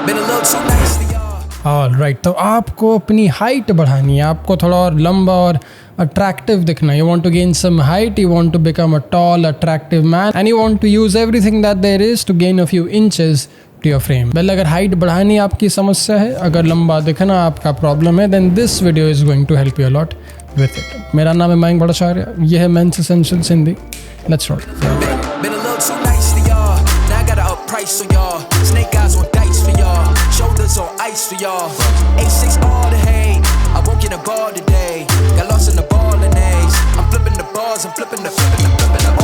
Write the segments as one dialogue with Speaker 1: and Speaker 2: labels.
Speaker 1: Been a little too nice to y'all.
Speaker 2: Alright, तो आपको अपनी हाइट बढ़ानी है, आपको थोड़ा और लंबा और अट्रैक्टिव दिखना है. You want to gain some height, you want to become a tall attractive man and you want to use everything that there is to gain a few inches to your frame. Well, अगर height बढ़ानी आपकी समस्या है, अगर लंबा दिखना आपका problem है, then this video is going to help you a lot with it. मेरा नाम है मयंक भट्टाचार्य, ये है men's essentials Hindi. Let's roll.
Speaker 1: Been a little too nice to y'all. Now I gotta up price for y'all. Snake eyes on dice for y'all. Shoulders on ice for y'all. A6 all the hate. I won't get a ball today. Got lost in the ball and A's. I'm flipping the bars. I'm flipping the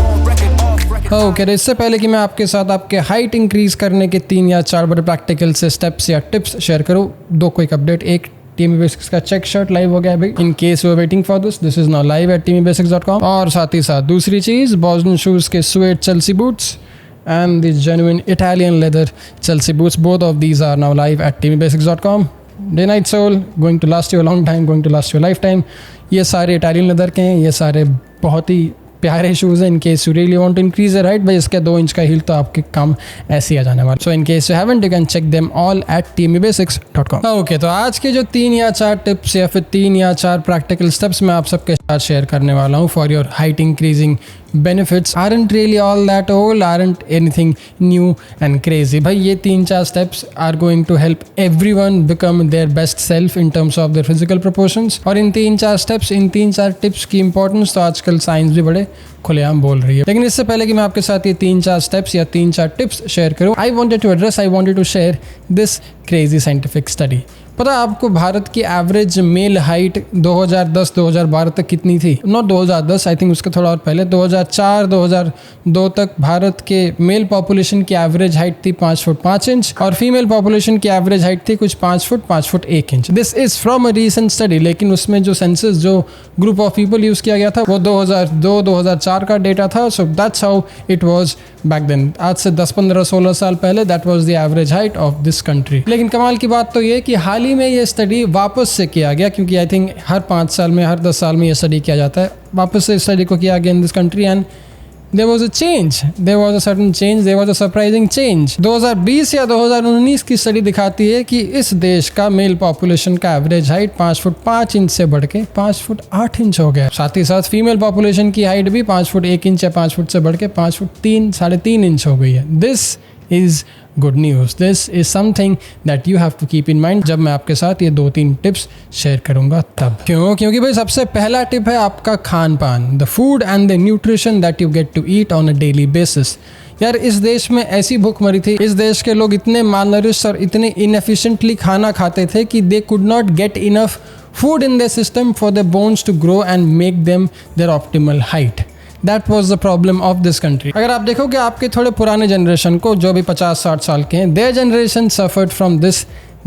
Speaker 1: on record, off record.
Speaker 2: Okay, तो इससे पहले कि मैं आपके साथ आपके height increase करने के 3 या 4 बड़े प्रैक्टिकल से स्टेप्स या टिप्स शेयर करूँ, 2 क्विक अपडेट. एक, टीमी बेसिक्स का चेक शर्ट लाइव हो गया अभी. In case you are waiting for this is now live at teamybasics.com. और साथ ही साथ दूसरी चीज़, बॉस्टन शूज़ के suede Chelsea boots and the genuine Italian leather Chelsea boots. Both of these are now live at teamybasics.com. Day night sole, going to last you a long time, going to last you a lifetime. ये सारे Italian leather के हैं, ये सारे बहुत ही प्यारे shoes हैं. In case you really want to increase the right, भाई इसका 2 इंच का हील तो आपके काम ऐसे ही आ जाने वाला. So in case you haven't, you can check them all at teamybasics.com. Okay, तो आज के जो 3 या 4 टिप्स या फिर 3 या 4 प्रैक्टिकल स्टेप्स मैं आप सबके साथ शेयर करने वाला हूँ for your height increasing benefits aren't really all that old, aren't anything new and crazy. भाई ये 3-4 steps are going to help everyone become their best self in terms of their physical proportions. और इन 3-4 steps, इन 3-4 tips की importance तो आजकल science भी बड़े खुलेआम बोल रही है. लेकिन इससे पहले कि मैं आपके साथ ये 3-4 steps या 3-4 tips शेयर करूँ, I wanted to share this crazy scientific study. पता है आपको भारत की एवरेज मेल हाइट 2010-2012 तक कितनी थी? नॉट 2010, आई थिंक उसके थोड़ा और पहले, 2004-2002 तक भारत के मेल पॉपुलेशन की एवरेज हाइट थी 5 फुट 5 इंच और फीमेल पॉपुलेशन की एवरेज हाइट थी कुछ 5 foot 1 inch. This is from a recent study. लेकिन उसमें जो सेंसस, जो ग्रुप ऑफ पीपल यूज़ किया गया था, वो 2002-2004 का डेटा था. So that's how it was back then. आज से 10-15-16 साल पहले that was the average height of this country. लेकिन कमाल की बात तो ये कि हाल ही में ये स्टडी वापस से किया गया, क्योंकि आई थिंक हर 5 साल में, हर 10 साल में ये स्टडी किया जाता है. वापस से स्टडी को किया गया in this country and there was a change, there was a certain change, there was a surprising change. 2020 या 2019 की स्टडी दिखाती है कि इस देश का मेल पॉपुलेशन का एवरेज हाइट 5 फुट 5 इंच से बढ़ के 5 फुट 8 इंच हो गया. साथ ही साथ फीमेल पॉपुलेशन की हाइट भी 5 फुट 1 इंच या 5 फुट से बढ़ के 5 फुट 3-3.5 इंच हो गई है. This is good news. This is something that you have to keep in mind जब मैं आपके साथ ये 2-3 टिप्स शेयर करूंगा तब. क्योंकि भाई सबसे पहला टिप है आपका खान पान, the food and the nutrition that you get to eat on a daily basis. यार इस देश में ऐसी भूखमरी थी, इस देश के लोग इतने मालनरिश और इतने इनएफिशिएंटली खाना खाते थे कि they could not get enough food in their system for their bones to grow and make them their optimal height. That was the problem of this country. अगर आप देखोगे आपके थोड़े पुराने जनरेशन को, जो भी 50-60 साल के हैं, their generation suffered from this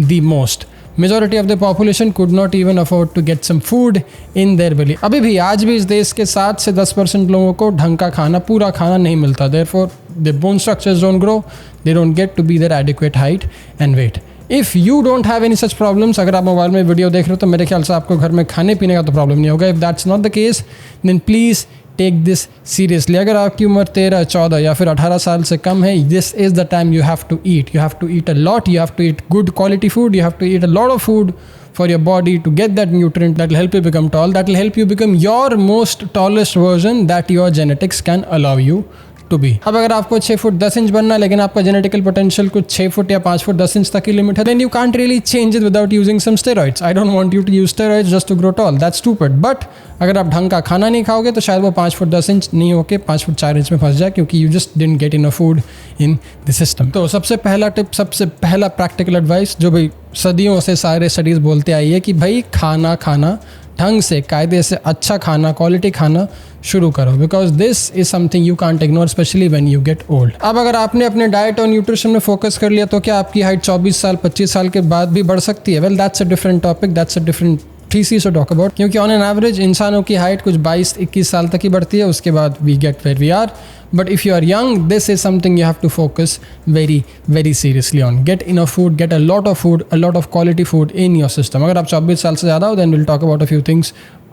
Speaker 2: the most. Majority of the population could not even afford to get some food in their belly. अभी भी, आज भी इस देश के 7 से 10% लोगों को ढंग का खाना, पूरा खाना नहीं मिलता. Therefore, their bone structures don't grow, they don't get to be their adequate height and weight. If you don't have any such problems, अगर आप मोबाइल में वीडियो देख रहे हो तो मेरे ख्याल से आपको घर में खाने पीने का तो प्रॉब्लम नहीं होगा. If that's not the case, then please take this seriously. अगर आपकी उम्र 13, 14 या फिर 18 साल से कम है, this is the time you have to eat. You have to eat a lot, you have to eat good quality food, you have to eat a lot of food for your body to get that nutrient that will help you become tall, that will help you become your most tallest version that your genetics can allow you to be. अब अगर आपको 6 foot 10 inch बनना है लेकिन आपका genetical potential कुछ 6 foot या 5 foot 10 inch तक की लिमिट है, then you can't really change it without using some steroids. I don't want you to use steroids just to grow tall. That's stupid. But अगर आप ढंग का खाना नहीं खाओगे तो शायद वो 5 फुट 10 इंच नहीं होके 5 फुट 4 इंच में फंस जाए, क्योंकि you just didn't get enough food in the system. तो सबसे पहला टिप, सबसे पहला प्रैक्टिकल एडवाइस जो भाई सदियों से सारे स्टडीज़ बोलते आई है कि भाई खाना ढंग से, कायदे से अच्छा खाना, क्वालिटी खाना शुरू करो, because this is something you can't ignore, specially when you get old. अब अगर आपने अपने डाइट और न्यूट्रिशन में फोकस कर लिया तो क्या आपकी हाइट 24 साल 25 साल के बाद भी बढ़ सकती है? Well, that's a different topic, that's a different thesis to talk about, क्योंकि ऑन एन एवरेज इंसानों की हाइट कुछ 22-21 साल तक ही बढ़ती है, उसके बाद we get where we are. But if you are young, this is something you have to focus very, very seriously on. Get enough food, get a lot of food, a lot of quality food in your system. अगर आप 24 साल से ज़्यादा हो, then we'll talk about a few things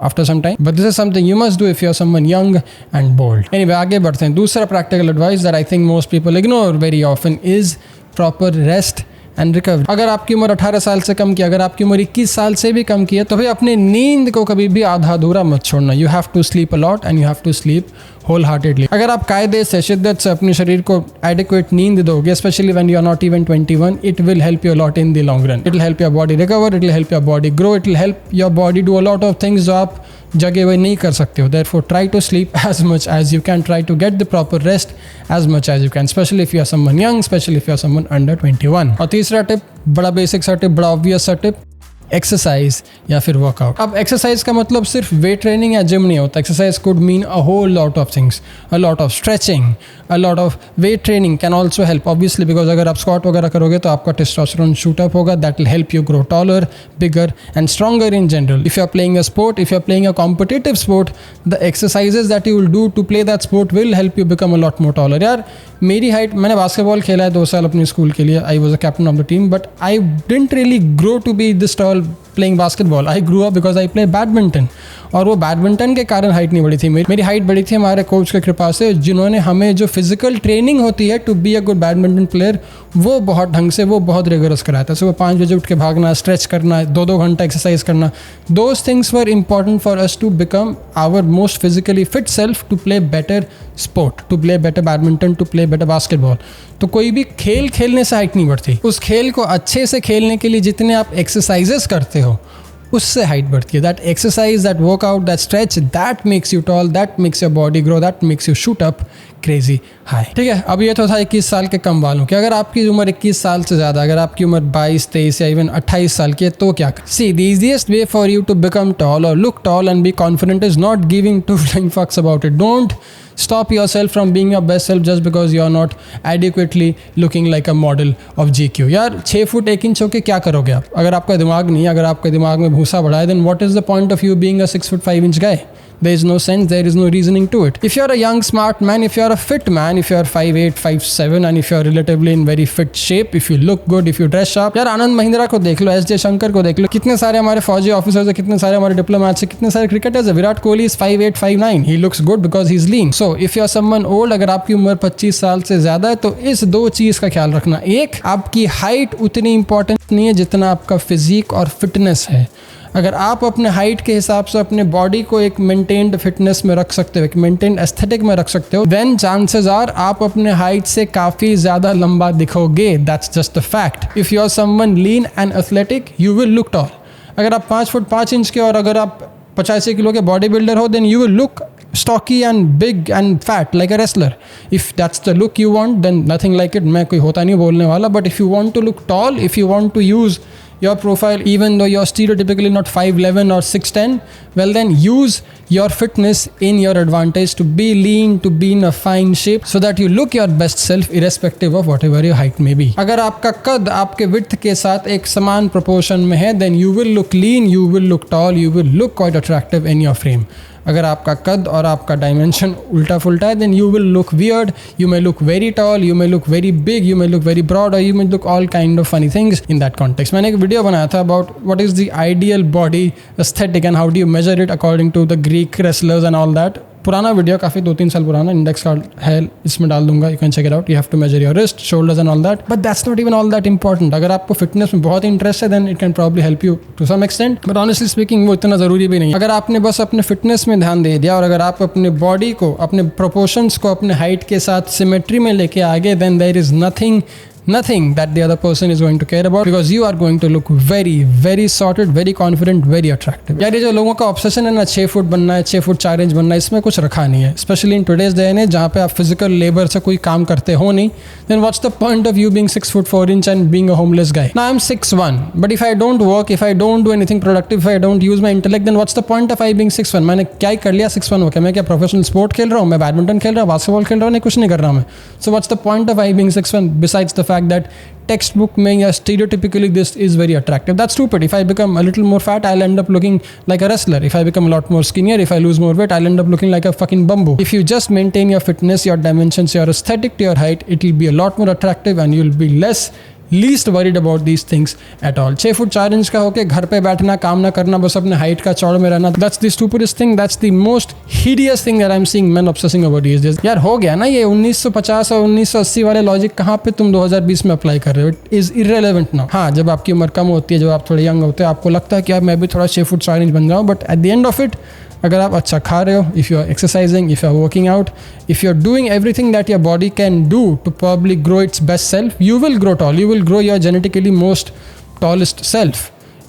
Speaker 2: after some time. But this is something you must do if you are someone young and bold. Anyway, आगे बढ़ते हैं. दूसरा practical advice that I think most people ignore very often is proper rest and recover. अगर आपकी उम्र 18 साल से कम की, अगर आपकी उम्र 21 साल से भी कम की है, तो भाई अपने नींद को कभी भी आधा अधूरा मत छोड़ना। You have to sleep a lot and you have to sleep whole heartedly. अगर आप कायदे से शिद्दत से अपने शरीर को एडिक्वेट नींद दोगे, specially when you are not even 21, it will help you a lot in the long run. It will help your body recover, it will help your body grow, it will help your body do a lot of things जो आप जगे हुए नहीं कर सकते हो। Therefore, try to sleep as much as you can. Try to get the proper rest as much as you can, especially if you are someone young, especially if you are someone under 21. और तीसरा tip, बड़ा basic सा tip, बड़ा obvious सा tip, exercise या फिर workout. अब exercise का मतलब सिर्फ वेट ट्रेनिंग या जिम नहीं होता। Exercise could mean a whole lot of things, a lot of stretching, a lot of weight training can also help obviously, because अगर आप स्क्वाट वगैरह करोगे तो आपका टेस्टोस्टेरोन शूट अप होगा, that will help you grow taller, bigger and stronger in general. If you are playing a sport, if you are playing a competitive sport, the exercises that you will do to play that sport will help you become a lot more taller. यार मेरी height, मैंने basketball खेला है 2 साल अपने school के लिए, I was a captain of the team, but I didn't really grow to be this tall playing basketball. I grew up because I play badminton, और वो बैडमिंटन के कारण हाइट नहीं बढ़ी थी मेरी हाइट बढ़ी थी हमारे कोच की कृपा से, जिन्होंने हमें जो फिजिकल ट्रेनिंग होती है to be a good badminton player, वो बहुत ढंग से, वो बहुत रिगरस कराया था। सुबह 5 बजे उठ के भागना, स्ट्रेच करना, 2-2 घंटा एक्सरसाइज करना, those things were important for us to become our most physically fit self to play better sport, to play better badminton, to play better basketball. तो कोई भी खेल खेलने से हाइट नहीं बढ़ती, उस खेल को अच्छे से खेलने के लिए जितने आप एक्सरसाइजेस करते हो उससे हाइट बढ़ती है। That exercise, that workout, that stretch, that makes you tall, that makes your body grow, that makes you shoot up crazy high. ठीक है, अब ये तो था 21 साल के कम वालों की। अगर आपकी उम्र 21 साल से ज़्यादा, अगर आपकी उम्र 22, 23 या इवन 28 साल की है, तो क्या कर? See, the easiest way for you to become tall और look tall and be confident is not giving two flying fucks about it. Don't stop yourself from being your best self just because you are not adequately looking like a model of GQ। यार 6 foot 1 inch होके क्या करोगे आप? अगर आपका दिमाग नहीं है, अगर आपके दिमाग में भूसा बढ़ा है, then what is the point of you being a 6 foot 5 inch guy? There is no sense, there is no reasoning to it. If you are a young smart man, if you are a fit man, if you are 5'8", 5'7", and if you are relatively in very fit shape, if you look good, if you dress sharp, यार आनंद महिंद्रा को देख लो, S Jaishankar को देख लो, कितने सारे हमारे फौजी officers हैं, कितने सारे हमारे डिप्लोमेट्स हैं, कितने सारे क्रिकेटर्स हैं। Virat Kohli is 5'8", 5'9", he looks good because he's lean. So if you are someone old, अगर आपकी उम्र 25 साल से ज्यादा है, तो इस 2 चीज का ख्याल रखना। एक, आपकी हाइट उतनी इंपॉर्टेंट नहीं है जितना आपका फिजिक और फिटनेस है। अगर आप अपने हाइट के हिसाब से अपने बॉडी को एक मेंटेन्ड फिटनेस में रख सकते हो, एक मेंटेन्ड एस्थेटिक में रख सकते हो, देन चांसेस आर आप अपने हाइट से काफ़ी ज़्यादा लंबा दिखोगे। That's just a fact. If you are someone lean and athletic, you will look tall. अगर आप 5 फुट 5 इंच के और अगर आप 85 किलो के बॉडी बिल्डर हो, then you will look stocky and big and fat like a wrestler. If that's the look you want, then nothing like it. मैं कोई होता नहीं बोलने वाला, but if you want to look tall, if you want to use your profile even though you're stereotypically not 5'11" or 6'10", well then use your fitness in your advantage to be lean, to be in a fine shape so that you look your best self irrespective of whatever your height may be. अगर आपका कद आपके width के साथ एक समान proportion में है, then you will look lean, you will look tall, you will look quite attractive in your frame. अगर आपका कद और आपका डायमेंशन उल्टा फुल्टा है, then you will look weird, you may look very tall, you may look very big, you may look very broad, or you may look all kind of funny things in that context. मैंने एक video बनाया था about what is the ideal body aesthetic and how do you measure it according to the Greek wrestlers and all that. पुराना video, काफ़ी 2-3 साल पुराना, index card है इसमें डाल दूंगा, you can check it out. You have to measure your wrist, shoulders and all that, but that's not even all that important. अगर आपको फिटनेस में बहुत इंटरेस्ट है, then it can probably help you to some extent, but honestly speaking वो इतना ज़रूरी भी नहीं। अगर आपने बस अपने फिटनेस में ध्यान दे दिया और अगर आप अपने बॉडी को, अपने प्रोपोर्शंस को अपने हाइट के साथ सिमेट्री में लेके आगे, then there is nothing that the other person is going to care about, because you are going to look very very sorted, very confident, very attractive. यार ये जो लोगों का ऑब्सेशन है ना, 6 फुट बनना है, 6 फुट 4 इंच बनना है, इसमें कुछ रखा नहीं है, specially in today's day and age जहाँ पे आप फिजिकल लेबर से कोई काम करते हो नहीं, then what's the point of you being 6 foot 4 inch and being a homeless guy? Now I'm 6'1", but if I don't work, if I don't do anything productive, if I don't use my intellect, then what's the point of I being 6'1"? मैंने क्या ही कर लिया 6'1" होकर? मैं क्या professional sport खेल रहा हूँ? मैं बैडमिंटन खेल रहा हूँ, बास्केटबॉल खेल रहा हूँ? नहीं, कुछ नहीं कर रहा मैं। So what's the point of I being 6'1" besides the fact that textbook में या stereotypically this is very attractive? That's stupid. If I become a little more fat, I'll end up looking like a wrestler. If I become a lot more skinnier, if I lose more weight, I'll end up looking like a fucking bamboo. If you just maintain your fitness, your dimensions, your aesthetic to your height, it will be a lot more attractive and you'll be less least worried about these things at all. 6 foot 4 inch का होके घर पे बैठना, काम ना करना, बस अपने हाइट का चौड़ में रहना, that's the stupidest thing, that's the most hideous thing that I'm seeing men obsessing over these days. यार हो गया ना ये 1950 और 1980 वाले लॉजिक, कहाँ पे तुम 2020 में अप्लाई कर रहे हो? It is irrelevant now. हाँ, जब आपकी उम्र कम होती है, जब आप थोड़े यंग होते हैं, आपको लगता है कि यार मैं भी थोड़ा 6 फुट 4 इंच बन जाऊँ, but at the end of it, अगर आप अच्छा खा रहे हो, if you are exercising, if you are working out, if you are doing everything that your body can do to probably grow its best self, you will grow tall. You will grow your genetically most tallest self.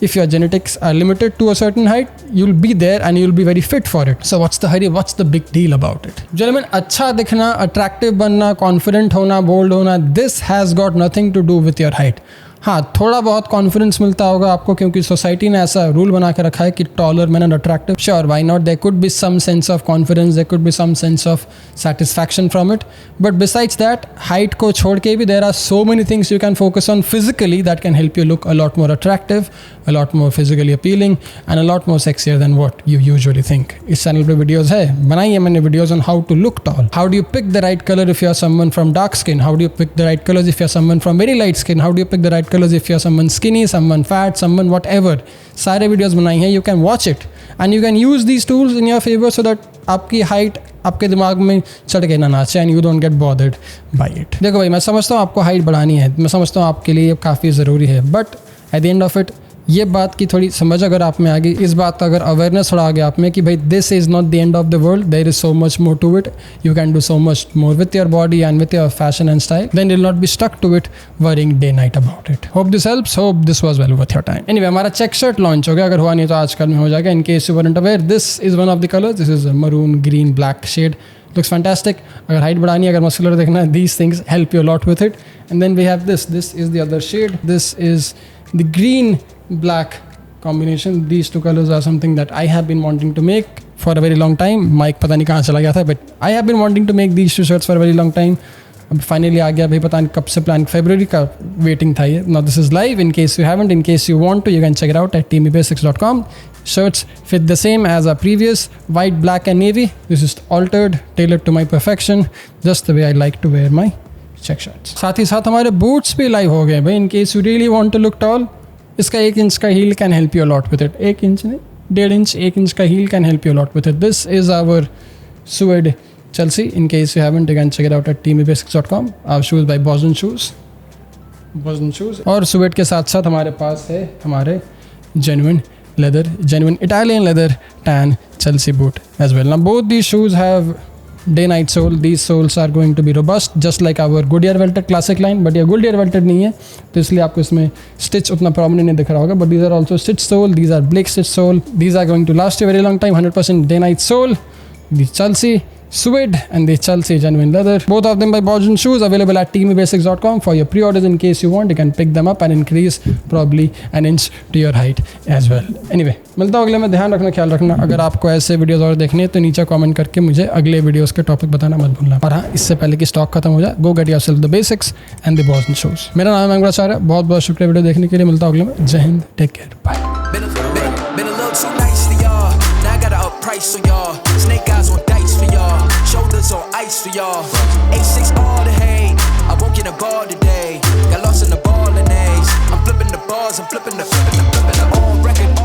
Speaker 2: If your genetics are limited to a certain height, you'll be there and you'll be very fit for it. So what's the hurry? What's the big deal about it? Gentlemen, अच्छा दिखना, attractive बनना, confident होना, bold होना, this has got nothing to do with your height. हाँ, थोड़ा बहुत confidence मिलता होगा आपको क्योंकि सोसाइटी ने ऐसा रूल बना के रखा है कि taller man and attractive, sure, why not, there could be some sense of confidence, there could be some sense of satisfaction from it, but besides that, height को छोड़ के भी there are so many things you can focus on physically that can help you look a lot more attractive, a lot more physically appealing and a lot more sexier than what you usually think. इस channel पे videos है, बनाई है मैंने videos on how to look tall, how do you pick the right colour if you are someone from dark skin, how do you pick the right colours if you are someone from very light skin, how do you pick the right colours if you are someone skinny, someone fat, someone whatever. सारे videos बनाई हैं, you can watch it and you can use these tools in your favor so that आपकी height आपके दिमाग में चढ़ के ना नाचे and you don't get bothered by it. देखो भाई, मैं समझता हूँ आपको हाइट बढ़ानी है, मैं समझता हूँ आपके लिए काफ़ी ज़रूरी है, but at the end of it, ये बात की थोड़ी समझ अगर आप में आ गई, इस बात का अगर अवेयरनेस थोड़ा आ गया आप में कि भाई this is not the end of the world, there is so much more to it, you can do so much more with your body and with your fashion and style, then will not be stuck to it worrying day night about it. Hope this helps, hope this was well worth your time. Anyway, हमारा check shirt launch हो गया, अगर हुआ नहीं तो आजकल में हो जाएगा. In case you weren't aware, this is one of the colours, this is maroon green black shade, looks fantastic. अगर हाइट बढ़ानी है, अगर मस्कुलर देखना है, these things help you a lot with it. And then we have this is the other shade, this is the green black combination. These two colors are something that I have been wanting to make for a very long time. Mike पता नहीं कहाँ चला गया था, but I have been wanting to make these two shirts for a very long time. अब finally आ गया भाई, पता नहीं कब से प्लान, फरवरी का वेटिंग था ये. Now this is live. In case you haven't, in case you want to, you can check it out at teamybasics.com. Shirts fit the same as our previous, white, black and navy. This is altered, tailored to my perfection, just the way I like to wear my check shirts. साथ ही साथ हमारे boots भी live हो गए भाई. In case you really want to look tall, इसका 1 inch का heel can help you a lot with it. 1 inch नहीं, 1.5 इंच, 1 इंच का heel can help you a lot with it. This is our suede Chelsea. In case you haven't, you can check it out at teamybasics.com. Our shoes by Boston Shoes. और suede के साथ साथ हमारे पास है हमारे genuine Italian leather tan Chelsea boot as well. Now both these shoes have day night sole. These soles are going to be robust just like our Goodyear Velted classic line, but ये Goodyear Velted नहीं है तो इसलिए आपको इसमें stitch उतना prominent नहीं दिख रहा होगा, but these are also stitch sole. These are Blake stitch sole. These are going to last you a very long time. 100% day night sole. The Chelsea suede and the Chelsea genuine leather, both of them by Boston Shoes, available at teamybasics.com for your pre-orders. In case you want, you can pick them up and increase probably an inch to your height as well. Anyway, मिलता हूँ अगले में. ध्यान रखना, ख्याल रखना. अगर आपको ऐसे वीडियोस और देखने हैं तो नीचे कमेंट करके मुझे अगले वीडियोस के टॉपिक बताना मत भूलना. और हाँ, इससे पहले कि स्टॉक खत्म हो जाए, गो get yourself the basics and the Boston shoes. मेरा नाम है अंगुराचार्य, बहुत बहुत शुक्रिया वीडियो देखने के लिए. मिलता हूँ अगले में. Jai Hind, take care, bye.
Speaker 1: Been a little too nice for y'all. Now I gotta up price on y'all. Snake eyes on dice for y'all. Shoulders on ice for y'all. A6 all the hate. I won't get a guard today. Got lost in the ball and A's. I'm flipping the bars. I'm flipping the on record.